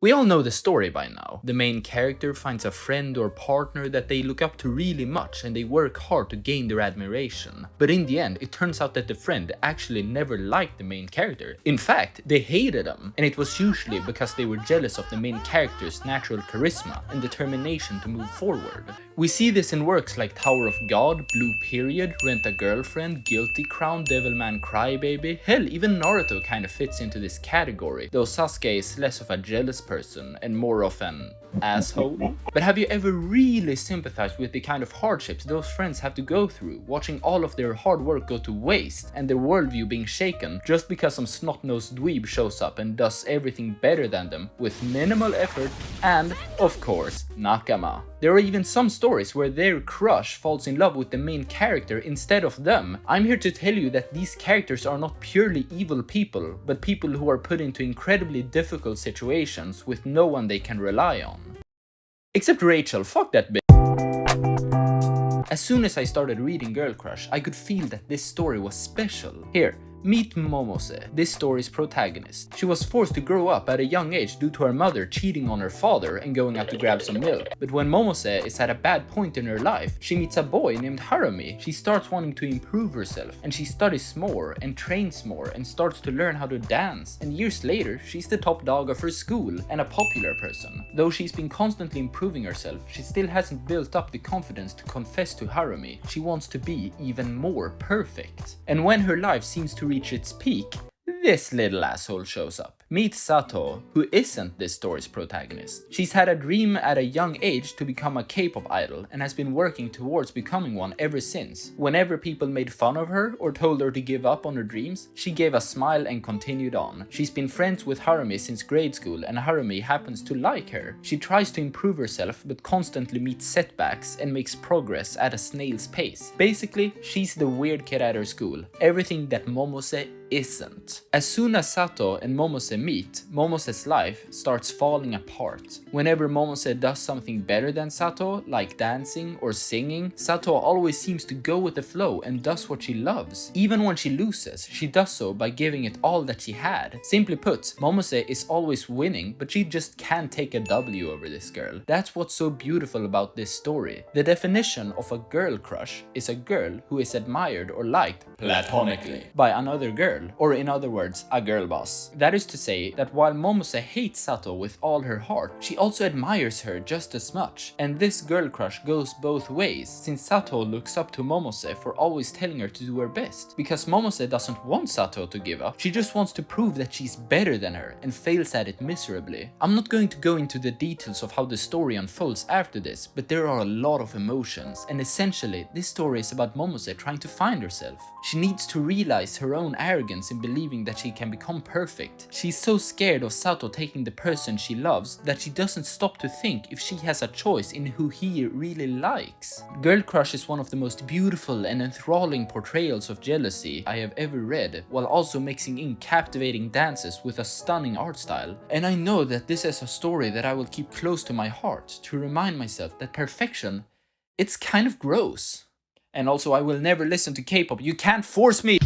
We all know the story by now. The main character finds a friend or partner that they look up to really much and they work hard to gain their admiration. But in the end, it turns out that the friend actually never liked the main character. In fact, they hated him, and it was usually because they were jealous of the main character's natural charisma and determination to move forward. We see this in works like Tower of God, Blue Period, Rent a Girlfriend, Guilty Crown, Devilman Crybaby. Hell, even Naruto kind of fits into this category, though Sasuke is less of a jealous person and more of an asshole. But have you ever really sympathized with the kind of hardships those friends have to go through, watching all of their hard work go to waste and their worldview being shaken just because some snot-nosed dweeb shows up and does everything better than them with minimal effort and, of course, nakama? There are even some stories where their crush falls in love with the main character instead of them. I'm here to tell you that these characters are not purely evil people, but people who are put into incredibly difficult situations with no one they can rely on. Except Rachel, fuck that bitch. As soon as I started reading Girl Crush, I could feel that this story was special. Here, meet Momose, this story's protagonist. She was forced to grow up at a young age due to her mother cheating on her father and going out to grab some milk. But when Momose is at a bad point in her life, she meets a boy named Harumi. She starts wanting to improve herself, and she studies more and trains more and starts to learn how to dance. And years later, she's the top dog of her school and a popular person. Though she's been constantly improving herself, she still hasn't built up the confidence to confess to Harumi. She wants to be even more perfect. And when her life seems to reach its peak, this little asshole shows up. Meet Sato, who isn't this story's protagonist. She's had a dream at a young age to become a K-pop idol and has been working towards becoming one ever since. Whenever people made fun of her or told her to give up on her dreams, she gave a smile and continued on. She's been friends with Harumi since grade school, and Harumi happens to like her. She tries to improve herself but constantly meets setbacks and makes progress at a snail's pace. Basically, she's the weird kid at her school, everything that Momose isn't. As soon as Sato and Momose meet, Momose's life starts falling apart. Whenever Momose does something better than Sato, like dancing or singing, Sato always seems to go with the flow and does what she loves. Even when she loses, she does so by giving it all that she had. Simply put, Momose is always winning, but she just can't take a W over this girl. That's what's so beautiful about this story. The definition of a girl crush is a girl who is admired or liked platonically by another girl, or in other words, a girl boss. That is to say that while Momose hates Sato with all her heart, she also admires her just as much. And this girl crush goes both ways, since Sato looks up to Momose for always telling her to do her best. Because Momose doesn't want Sato to give up, she just wants to prove that she's better than her and fails at it miserably. I'm not going to go into the details of how the story unfolds after this, but there are a lot of emotions, and essentially this story is about Momose trying to find herself. She needs to realize her own arrogance in believing that she can become perfect. She's so scared of Sato taking the person she loves that she doesn't stop to think if she has a choice in who he really likes. Girl Crush is one of the most beautiful and enthralling portrayals of jealousy I have ever read, while also mixing in captivating dances with a stunning art style. And I know that this is a story that I will keep close to my heart to remind myself that perfection, it's kind of gross. And also, I will never listen to K-pop. You can't force me!